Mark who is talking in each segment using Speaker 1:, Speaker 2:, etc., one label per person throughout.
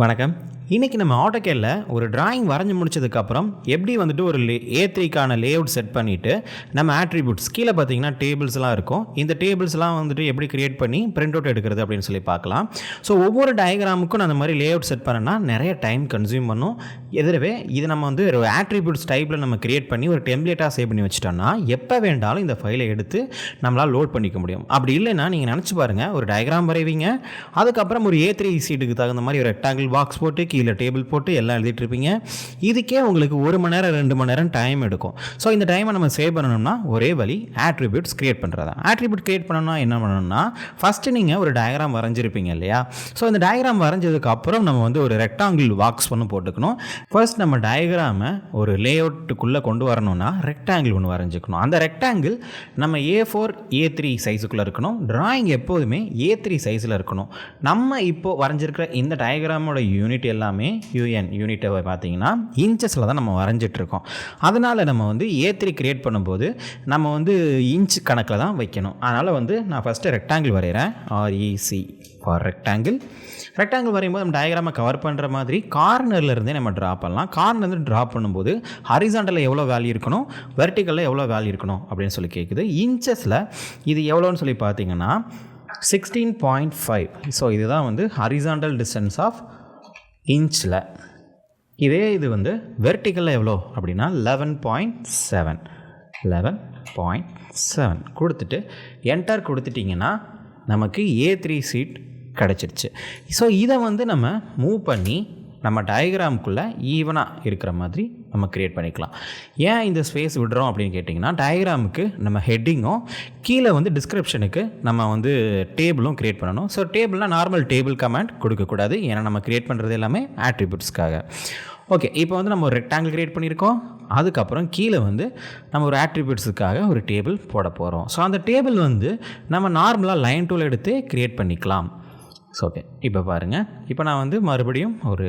Speaker 1: வணக்கம். இன்றைக்கி நம்ம ஆட்டோகேடில் ஒரு டிராயிங் வரைஞ்சி முடிச்சதுக்கப்புறம் எப்படி வந்துட்டு ஒரு A3க்கான லேஅவுட் செட் பண்ணிவிட்டு நம்ம ஆட்ரிபியூட்ஸ் கீழே பார்த்தீங்கன்னா டேபிள்ஸ்லாம் இருக்கும். இந்த டேபிள்ஸ்லாம் வந்துட்டு எப்படி கிரியேட் பண்ணி பிரிண்ட் அவுட் எடுக்கிறது அப்படின்னு சொல்லி பார்க்கலாம். ஸோ ஒவ்வொரு டயக்ராமுக்கும் நான் அந்த மாதிரி லேஅவுட் செட் பண்ணேன்னா நிறைய டைம் கன்சியூம் பண்ணும். எதிரவே இது நம்ம வந்து ஒரு ஆட்ரிபியூட்ஸ் டைப்பில் நம்ம கிரியேட் பண்ணி ஒரு டெம்ப்ளேட்டாக சேவ் பண்ணி வச்சிட்டோம்னா எப்போ வேண்டாலும் இந்த ஃபைலை எடுத்து நம்மளால் லோட் பண்ணிக்க முடியும். அப்படி இல்லைன்னா நீங்கள் நினச்சி பாருங்கள், ஒரு டயக்ராம் வரைவீங்க, அதுக்கப்புறம் ஒரு A3 சீட்டுக்கு தகுந்த மாதிரி ஒரு ரெக்டாங்கிள் பாக்ஸ் போட்டு கீழே டேபிள் போட்டு எல்லாம் எழுதிட்டு இருப்பீங்க. இதுக்கே உங்களுக்கு 1 மணி நேரம் 2 மணி நேரம் டைம் எடுக்கும். ஸோ இந்த டைமை நம்ம சேவ் பண்ணணும்னா ஒரே வழி ஆட்ரிபியூட்ஸ் கிரியேட் பண்ணுறது தான். ஆட்ரிபியூட் கிரியேட் பண்ணணும்னா என்ன பண்ணணும்னா, ஃபஸ்ட்டு நீங்கள் ஒரு டயக்ராம் வரைஞ்சிருப்பீங்க இல்லையா? ஸோ இந்த டயக்ராம் வரைஞ்சதுக்கு அப்புறம் நம்ம வந்து ஒரு ரெக்டாங்கிள் பாக்ஸ் ஒன்று போட்டுக்கணும். ஃபர்ஸ்ட் நம்ம டயக்ராமை ஒரு லேஅவுட்டுக்குள்ளே கொண்டு வரணும்னா ரெக்டாங்கிள் ஒன்று வரைஞ்சிக்கணும். அந்த ரெக்டாங்கிள் நம்ம A4 A3 சைஸுக்குள்ளே இருக்கணும். டிராயிங் எப்போதுமே A3 சைஸில் இருக்கணும். நம்ம இப்போது வரைஞ்சிருக்கிற இந்த டயக்ராமோட யூனிட் எல்லாமே யூனிட்டை பார்த்தீங்கன்னா இன்ச்சஸில் தான் நம்ம வரைஞ்சிட்ருக்கோம். அதனால் நம்ம வந்து A3 கிரியேட் பண்ணும்போது நம்ம வந்து இன்ச் கணக்கில் தான் வைக்கணும். அதனால் வந்து நான் ஃபஸ்ட்டு ரெக்டாங்கிள் வரைகிறேன். REC for rectangle. ரெக்டாங்கிள் வரையும்போது நம்ம டயக்ராமை கவர் பண்ணுற மாதிரி கார்னர்லேருந்தே நம்ம ட்ரா பண்ணலாம். கார்னர்லேருந்து ட்ரா பண்ணும்போது ஹரிசாண்டலில் எவ்வளோ வேல்யூ இருக்கணும், வெர்டிக்கலில் எவ்வளோ வேல்யூ இருக்கணும் அப்படின்னு சொல்லி கேட்குது. இன்ச்சஸில் இது எவ்வளோன்னு சொல்லி பார்த்தீங்கன்னா 16.5. ஸோ இதுதான் வந்து ஹரிசாண்டல் டிஸ்டன்ஸ் ஆஃப் இன்ச்சில். இதே இது வந்து வெர்டிக்கலில் எவ்வளோ அப்படின்னா 11.7 கொடுத்துட்டு என்டர் கொடுத்துட்டிங்கன்னா நமக்கு A3 சீட் கிடச்சிருச்சு. ஸோ இதை வந்து நம்ம மூவ் பண்ணி நம்ம டயக்ராமுக்குள்ளே ஈவனாக இருக்கிற மாதிரி நம்ம க்ரியேட் பண்ணிக்கலாம். ஏன் இந்த ஸ்பேஸ் விடுறோம் அப்படின்னு கேட்டிங்கன்னா, டயக்ராமுக்கு நம்ம ஹெட்டிங்கும் கீழே வந்து டிஸ்கிரிப்ஷனுக்கு நம்ம வந்து டேபிளும் க்ரியேட் பண்ணணும். ஸோ டேபிள்னால் நார்மல் டேபிள் கமெண்ட் கொடுக்கக்கூடாது, ஏன்னா நம்ம க்ரியேட் பண்ணுறது எல்லாமே ஆட்ரிபியூட்ஸ்க்காக. ஓகே, இப்போ வந்து நம்ம ஒரு ரெக்டாங்கிள் க்ரியேட் பண்ணியிருக்கோம். அதுக்கப்புறம் கீழே வந்து நம்ம ஒரு ஆட்ரிபியூட்ஸுக்காக ஒரு டேபிள் போட போகிறோம். ஸோ அந்த டேபிள் வந்து நம்ம நார்மலாக லைன் டூல் எடுத்து க்ரியேட் பண்ணிக்கலாம். ஸோ ஓகே, இப்போ பாருங்கள், இப்போ நான் வந்து மறுபடியும் ஒரு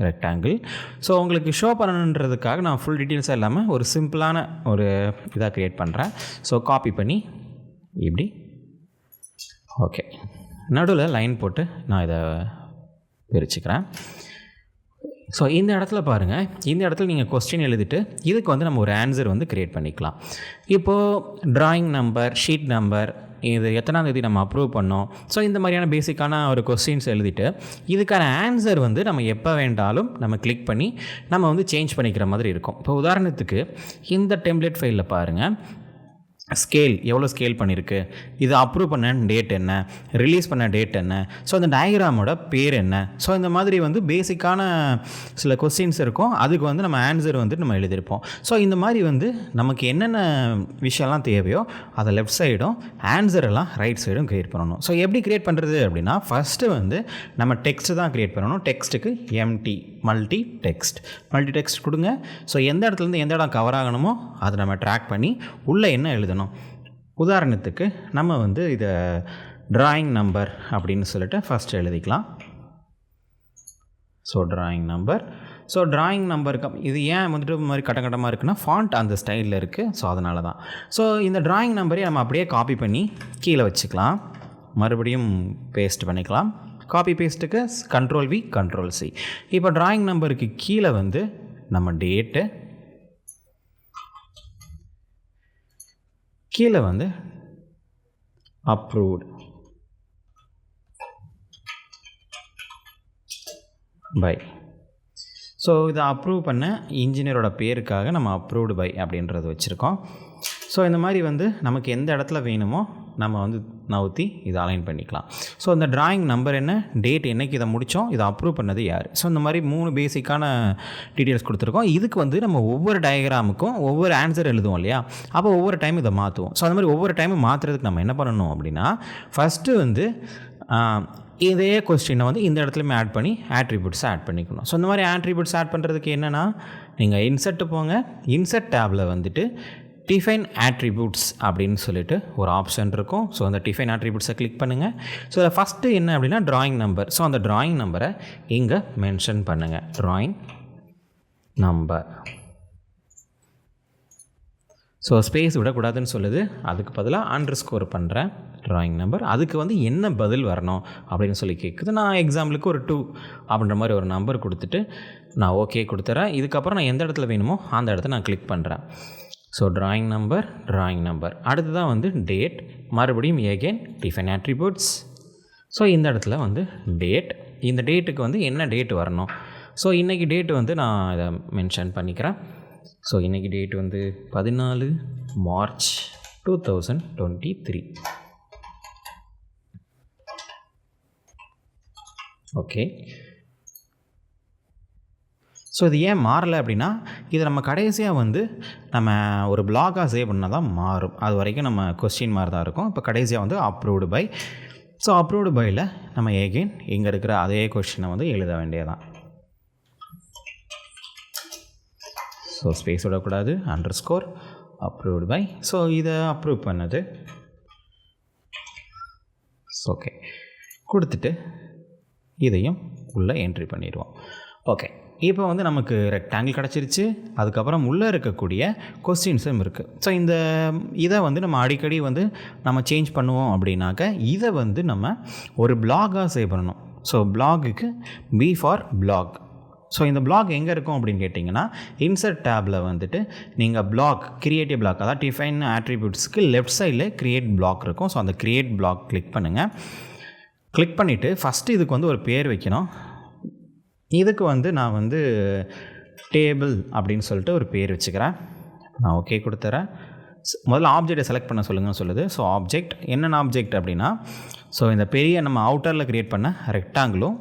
Speaker 1: ரெக்டாங்கிள் ஸோ உங்களுக்கு ஷோ பண்ணணுன்றதுக்காக நான் ஃபுல் டீட்டெயில்ஸாக இல்லாமல் ஒரு சிம்பிளான ஒரு இதாக க்ரியேட் பண்ணுறேன். ஸோ காப்பி பண்ணி இப்படி ஓகே நடுவில் லைன் போட்டு நான் இதை பிரிச்சுக்கிறேன். ஸோ இந்த இடத்துல பாருங்கள், இந்த இடத்துல நீங்கள் கொஸ்டின் எழுதிட்டு இதுக்கு வந்து நம்ம ஒரு ஆன்சர் வந்து க்ரியேட் பண்ணிக்கலாம். இப்போது ட்ராயிங் நம்பர், ஷீட் நம்பர், இது எத்தனாம் தேதி நம்ம அப்ரூவ் பண்ணோம், ஸோ இந்த மாதிரியான பேசிக்கான ஒரு கொஸ்டின்ஸ் எழுதிட்டு இதுக்கான ஆன்சர் வந்து நம்ம எப்போ வேண்டாலும் நம்ம கிளிக் பண்ணி நம்ம வந்து சேஞ்ச் பண்ணிக்கிற மாதிரி இருக்கும். இப்போ உதாரணத்துக்கு இந்த டெம்ப்ளேட் ஃபைலில் பாருங்கள், ஸ்கேல் எவ்வளோ ஸ்கேல் பண்ணியிருக்கு, இது அப்ரூவ் பண்ண டேட் என்ன, ரிலீஸ் பண்ண டேட் என்ன, ஸோ அந்த டயக்ராமோட பேர் என்ன, ஸோ இந்த மாதிரி வந்து பேசிக்கான சில கொஸ்டின்ஸ் இருக்கும். அதுக்கு வந்து நம்ம ஆன்சர் வந்து நம்ம எழுதியிருப்போம். ஸோ இந்த மாதிரி வந்து நமக்கு என்னென்ன விஷயம்லாம் தேவையோ அதை லெஃப்ட் சைடும், ஆன்சர் எல்லாம் ரைட் சைடும் க்ரியேட் பண்ணணும். ஸோ எப்படி க்ரியேட் பண்ணுறது அப்படின்னா, ஃபஸ்ட்டு வந்து நம்ம டெக்ஸ்ட்டு தான் க்ரியேட் பண்ணணும். டெக்ஸ்ட்டுக்கு மல்டி டெக்ஸ்ட் கொடுங்க. ஸோ எந்த இடத்துலேருந்து எந்த இடம் கவர் ஆகணுமோ அதை நம்ம ட்ராக் பண்ணி உள்ளே என்ன எழுதணும். உதாரணத்துக்கு நம்ம வந்து இதை ட்ராயிங் நம்பர் அப்படின்னு சொல்லிட்டு ஃபஸ்ட்டு எழுதிக்கலாம். ஸோ ட்ராயிங் நம்பருக்கு இது ஏன் வந்துட்டு இந்த மாதிரி கட்டமாக இருக்குன்னா, ஃபாண்ட் அந்த ஸ்டைலில் இருக்குது. ஸோ அதனால தான். ஸோ இந்த ட்ராயிங் நம்பரே நம்ம அப்படியே காப்பி பண்ணி கீழே வச்சுக்கலாம். மறுபடியும் பேஸ்ட் பண்ணிக்கலாம். காப்பி பேஸ்ட்டுக்கு Ctrl+V Ctrl+C. இப்போ ட்ராயிங் நம்பருக்கு கீழே வந்து நம்ம டேட்டு, கீழே வந்து அப்ரூவ்டு பை. ஸோ இதை அப்ரூவ் பண்ண இன்ஜினியரோட பேருக்காக நம்ம அப்ரூவ்டு பை அப்படின்றது வச்சுருக்கோம். ஸோ இந்த மாதிரி வந்து நமக்கு எந்த இடத்துல வேணுமோ நம்ம வந்து நவுத்தி இதை அலைன் பண்ணிக்கலாம். ஸோ இந்த ட்ராயிங் நம்பர் என்ன, டேட் என்னைக்கு இதை முடித்தோம், இதை அப்ரூவ் பண்ணது யார், ஸோ இந்த மாதிரி 3 பேசிக்கான டீட்டெயில்ஸ் கொடுத்துருக்கோம். இதுக்கு வந்து நம்ம ஒவ்வொரு டயக்ராமுக்கும் ஒவ்வொரு ஆன்சர் எழுதுவோம் இல்லையா, அப்போ ஒவ்வொரு டைம் இதை மாற்றுவோம். ஸோ அந்த மாதிரி ஒவ்வொரு டைமும் மாற்றுறதுக்கு நம்ம என்ன பண்ணணும் அப்படின்னா, ஃபஸ்ட்டு வந்து இதே கொஸ்டினை வந்து இந்த இடத்துலையுமே ஆட் பண்ணி ஆட்ரிபியூட்ஸை ஆட் பண்ணிக்கணும். ஸோ இந்த மாதிரி ஆட்ரிபியூட்ஸ் ஆட் பண்ணுறதுக்கு என்னென்னா, நீங்கள் இன்சர்ட்டு போங்க, இன்சர்ட் டேபில் வந்துட்டு டிஃபைன் ஆட்ரிபியூட்ஸ் அப்படின்னு சொல்லிட்டு ஒரு ஆப்ஷன் இருக்கும். ஸோ அந்த டிஃபைன் ஆட்ரிபியூட்ஸை கிளிக் பண்ணுங்கள். ஸோ அதில் ஃபஸ்ட்டு என்ன அப்படின்னா ட்ராயிங் நம்பர். ஸோ அந்த ட்ராயிங் நம்பரை இங்கே மென்ஷன் பண்ணுங்கள். Drawing number. ஸோ ஸ்பேஸ் விடக்கூடாதுன்னு சொல்லுது, அதுக்கு பதிலாக அண்டர்ஸ்கோர் பண்ணுறேன் ட்ராயிங் நம்பர். அதுக்கு வந்து என்ன பதில் வரணும் அப்படின்னு சொல்லி கேட்குது. நான் எக்ஸாம்பிளுக்கு ஒரு 2 அப்படின்ற மாதிரி ஒரு நம்பர் கொடுத்துட்டு நான் ஓகே கொடுத்துறேன். இதுக்கப்புறம் நான் எந்த இடத்துல வேணுமோ அந்த இடத்த நான் கிளிக் பண்ணுறேன். ஸோ ட்ராயிங் நம்பர் அடுத்து தான் வந்து டேட், மறுபடியும் எகெயின் டிஃபைன் attributes. ஸோ இந்த இடத்துல வந்து டேட், இந்த டேட்டுக்கு வந்து என்ன டேட் வரணும். ஸோ இன்றைக்கி டேட்டு வந்து நான் இதை மென்ஷன் பண்ணிக்கிறேன். ஸோ இன்றைக்கி டேட் வந்து 14 மார்ச் 2023. ஓகே. ஸோ இது ஏன் மாறலை அப்படின்னா, இது நம்ம கடைசியாக வந்து நம்ம ஒரு பிளாகாக சேவ் பண்ணால் தான் மாறும். அது வரைக்கும் நம்ம கொஸ்டின் மாதிரி தான் இருக்கும். இப்போ கடைசியாக வந்து அப்ரூவ்டு பை. ஸோ அப்ரூவ்டு பையில் நம்ம எகெயின் இங்கே இருக்கிற அதே கொஸ்டினை வந்து எழுத வேண்டியதான். ஸோ ஸ்பேஸ் விடக்கூடாது, அண்டர்ஸ்கோர் அப்ரூவ்டு பை. ஸோ இதை அப்ரூவ் பண்ணது. ஓகே கொடுத்துட்டு இதையும் உள்ளே என்ட்ரி பண்ணிடுவோம். ஓகே, இப்போ வந்து நமக்கு ரெக்டாங்கிள் கிடச்சிருச்சு. அதுக்கப்புறம் உள்ளே இருக்கக்கூடிய கொஸ்டின்ஸும் இருக்குது. ஸோ இதை வந்து நம்ம அடிக்கடி வந்து நம்ம சேஞ்ச் பண்ணுவோம் அப்படின்னாக்க இதை வந்து நம்ம ஒரு பிளாகாக சேவ் பண்ணணும். ஸோ பிளாகுக்கு பி ஃபார் பிளாக். ஸோ இந்த பிளாக் எங்கே இருக்கும் அப்படின்னு கேட்டிங்கன்னா, இன்சர்ட் டேப்பில் வந்துட்டு நீங்கள் பிளாக் கிரியேட்டிவ் பிளாக், அதாவது டிஃபைன் attributesக்கு லெஃப்ட் சைடில் கிரியேட் பிளாக் இருக்கும். ஸோ அந்த கிரியேட் பிளாக் கிளிக் பண்ணுங்கள். கிளிக் பண்ணிவிட்டு ஃபஸ்ட்டு இதுக்கு வந்து ஒரு பேர் வைக்கணும். இதுக்கு வந்து நான் வந்து டேபிள் அப்படின்னு சொல்லிட்டு ஒரு பேர் வச்சுக்கிறேன். நான் ஓகே கொடுத்துறேன். முதல்ல ஆப்ஜெக்டை செலக்ட் பண்ண சொல்லுங்கன்னு சொல்லுது. ஸோ ஆப்ஜெக்ட் என்னென்ன ஆப்ஜெக்ட் அப்படின்னா, ஸோ இந்த பெரிய நம்ம அவுட்டரில் க்ரியேட் பண்ண ரெக்டாங்கிளும்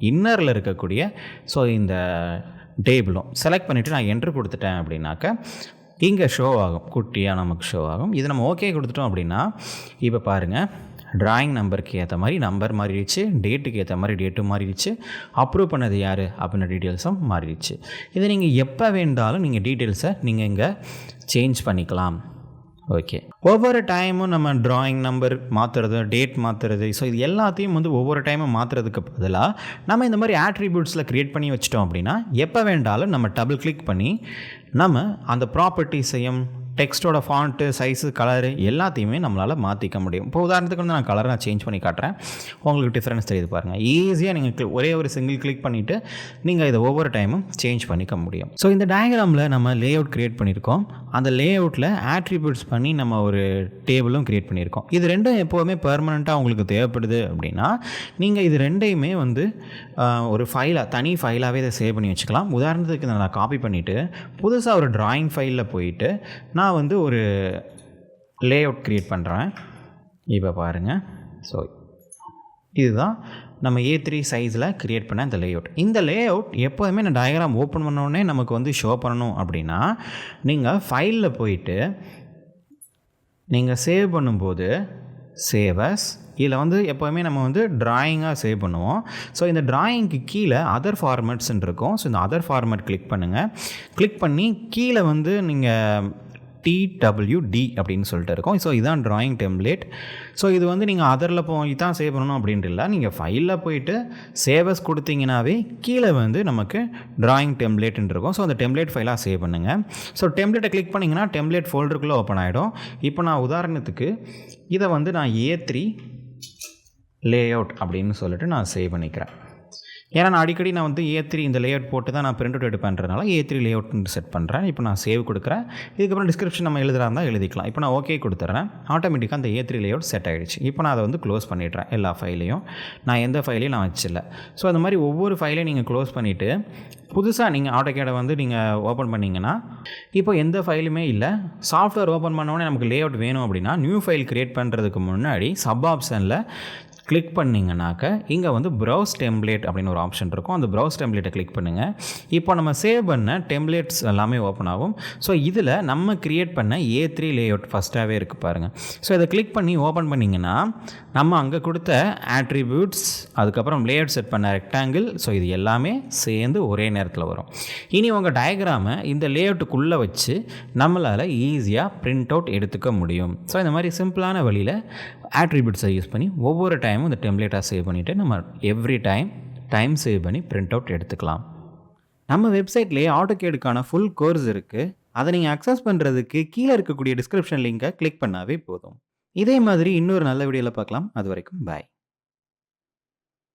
Speaker 1: இன்னரில் இருக்கக்கூடிய ஸோ இந்த டேபிளும் செலக்ட் பண்ணிவிட்டு நான் என்ட்ரு கொடுத்துட்டேன் அப்படின்னாக்க இங்கே ஷோ ஆகும், குட்டியாக நமக்கு ஷோ ஆகும். இது நம்ம ஓகே கொடுத்துட்டோம் அப்படின்னா இப்போ பாருங்கள், ட்ராயிங் நம்பருக்கு ஏற்ற மாதிரி நம்பர் மாறிடுச்சு, டேட்டுக்கு ஏற்ற மாதிரி டேட்டும் மாறிடுச்சு, அப்ரூவ் பண்ணது யார் அப்படின்ற டீட்டெயில்ஸும் மாறிடுச்சு. இதை நீங்கள் எப்போ வேண்டாலும் நீங்கள் டீட்டெயில்ஸை நீங்கள் இங்கே சேஞ்ச் பண்ணிக்கலாம். ஓகே, ஒவ்வொரு டைமும் நம்ம ட்ராயிங் நம்பர் மாற்றுறது, டேட் மாற்றுறது, ஸோ இது எல்லாத்தையும் வந்து ஒவ்வொரு டைமும் மாற்றுறதுக்கு பதிலாக நம்ம இந்த மாதிரி attributesல க்ரியேட் பண்ணி வச்சிட்டோம் அப்படின்னா எப்போ வேண்டாலும் நம்ம டபுள் கிளிக் பண்ணி நம்ம அந்த ப்ராப்பர்ட்டிஸையும் டெக்ஸ்ட்டோட ஃபாண்ட்டு, சைஸு, கலரு எல்லாத்தையுமே நம்மளால் மாற்றிக்க முடியும். இப்போ உதாரணத்துக்கு வந்து நான் கலரை நான் சேஞ்ச் பண்ணி காட்டுறேன், உங்களுக்கு டிஃப்ரென்ஸ் தெரியுது பாருங்கள். ஈஸியாக நீங்கள் ஒரே ஒரு சிங்கிள் கிளிக் பண்ணிவிட்டு நீங்கள் இதை ஒவ்வொரு டைமும் சேஞ்ச் பண்ணிக்க முடியும். ஸோ இந்த டயக்ராமில் நம்ம லே அவுட் க்ரியேட் பண்ணியிருக்கோம். அந்த லே அவுட்டில் attributes பண்ணி நம்ம ஒரு டேபிளும் க்ரியேட் பண்ணியிருக்கோம். இது ரெண்டும் எப்போவுமே பெர்மனெண்ட்டாக உங்களுக்கு தேவைப்படுது அப்படின்னா நீங்கள் இது ரெண்டையுமே வந்து ஒரு ஃபைலாக, தனி ஃபைலாகவே இதை சேவ் பண்ணி வச்சுக்கலாம். உதாரணத்துக்கு நான் காப்பி பண்ணிவிட்டு புதுசாக ஒரு ட்ராயிங் ஃபைலில் போயிட்டு நான் வந்து ஒரு லே அவுட் க்ரியேட் பண்ணுறேன். இப்போ பாருங்கள், ஸோ இதுதான் நம்ம A3 சைஸில் க்ரியேட் பண்ண இந்த லே அவுட். இந்த லே அவுட் எப்போதுமே நான் டயக்ராம் ஓப்பன் பண்ணோடனே நமக்கு வந்து ஷோ பண்ணணும் அப்படின்னா நீங்கள் ஃபைலில் போயிட்டு நீங்கள் சேவ் பண்ணும்போது சேவஸ் இதில் வந்து எப்போதுமே நம்ம வந்து ட்ராயிங்காக சேவ் பண்ணுவோம். ஸோ இந்த ட்ராயிங்க்கு கீழே அதர் ஃபார்மேட்ஸ்ன்னு இருக்கும். ஸோ இந்த அதர் ஃபார்மேட் கிளிக் பண்ணுங்கள். கிளிக் பண்ணி கீழே வந்து நீங்கள் TWD அப்படின்னு சொல்லிட்டு இருக்கும். ஸோ இதுதான் ட்ராயிங் டெம்ப்ளேட். ஸோ இது வந்து நீங்கள் அதரில் போய் தான் சேவ் பண்ணணும் அப்படின்ட்டு இல்லை, நீங்கள் ஃபைலில் போயிட்டு சேவஸ் கொடுத்தீங்கன்னாவே கீழே வந்து நமக்கு ட்ராயிங் டெம்ப்ளேட்னு இருக்கும். ஸோ அந்த டெம்ப்ளேட் ஃபைலாக சேவ் பண்ணுங்கள். ஸோ டெம்ப்ளேட்டை கிளிக் பண்ணிங்கன்னா டெம்ப்ளேட் ஃபோல்டருக்குள்ளே ஓப்பன் ஆகிடும். இப்போ நான் உதாரணத்துக்கு இதை வந்து நான் A3 லேஅவுட் அப்படின்னு சொல்லிட்டு நான் சேவ் பண்ணிக்கிறேன். ஏன்னா நான் அடிக்கடி நான் வந்து A3 இந்த லேஅவுட் போட்டு தான் நான் பிரிண்ட் அவுட் எடுப்பேன்றனால A3 லேஅவுட்னு செட் பண்ணுறேன். இப்போ நான் சேவ் கொடுக்குறேன். இதுக்கப்புறம் டிஸ்கிரிப்ஷன் நம்ம எழுதுறா இருந்தால் எழுதிக்கலாம். இப்போ நான் ஓகே கொடுத்துட்றேன். ஆட்டோமேட்டிக்காக அந்த A3 லேஅவுட் செட் ஆகிடுச்சு. இப்போ நான் அதை வந்து க்ளோஸ் பண்ணிடுறேன். எல்லா ஃபைலையும் நான் எந்த ஃபைலையும் நான் வச்சில்ல. ஸோ அந்த மாதிரி ஒவ்வொரு ஃபைலையும் நீங்கள் க்ளோஸ் பண்ணிவிட்டு புதுசாக நீங்கள் ஆட்டோகேடை வந்து நீங்கள் ஓப்பன் பண்ணிங்கன்னா இப்போ எந்த ஃபைலுமே இல்லை. சாஃப்ட்வேர் ஓப்பன் பண்ணோடனே நமக்கு லேஅவுட் வேணும் அப்படின்னா நியூ ஃபைல் க்ரியேட் பண்ணுறதுக்கு முன்னாடி சப் ஆப்ஷனில் கிளிக் பண்ணிங்கனாக்க இங்கே வந்து ப்ரௌஸ் டெம்ப்ளேட் அப்படின்னு ஒரு ஆப்ஷன் இருக்கும். அந்த ப்ரௌஸ் டெம்ப்ளேட்டை கிளிக் பண்ணுங்கள். இப்போ நம்ம சேவ் பண்ண டெம்ப்ளேட்ஸ் எல்லாமே ஓப்பன் ஆகும். ஸோ இதில் நம்ம க்ரியேட் பண்ண A3 லேஅவுட் ஃபஸ்ட்டாகவே இருக்குது பாருங்கள். ஸோ இதை கிளிக் பண்ணி ஓப்பன் பண்ணிங்கன்னா நம்ம அங்கே கொடுத்த attributes, அதுக்கப்புறம் லேஅவுட் செட் பண்ண ரெக்டாங்கிள், ஸோ இது எல்லாமே சேர்ந்து ஒரே நேரத்தில் வரும். இனி உங்கள் டயக்ராமை இந்த லேஅவுட்டுக்குள்ளே வச்சு நம்மளால் ஈஸியாக பிரிண்ட் அவுட் எடுத்துக்க முடியும். ஸோ இந்த மாதிரி சிம்பிளான வழியில் attributes யூஸ் பண்ணி ஒவ்வொரு டைமும் இந்த டெம்ப்ளேட்டாக சேவ் பண்ணிவிட்டு நம்ம எவ்ரி டைம் சேவ் பண்ணி பிரிண்ட் அவுட் எடுத்துக்கலாம். நம்ம வெப்சைட்லேயே ஆட்டோகேடுக்கான ஃபுல் கோர்ஸ் இருக்குது. அதை நீங்கள் அக்சஸ் பண்ணுறதுக்கு கீழே இருக்கக்கூடிய டிஸ்கிரிப்ஷன் லிங்கை கிளிக் பண்ணாவே போதும். இதே மாதிரி இன்னொரு நல்ல வீடியோவில் பார்க்கலாம். அது வரைக்கும் பாய்.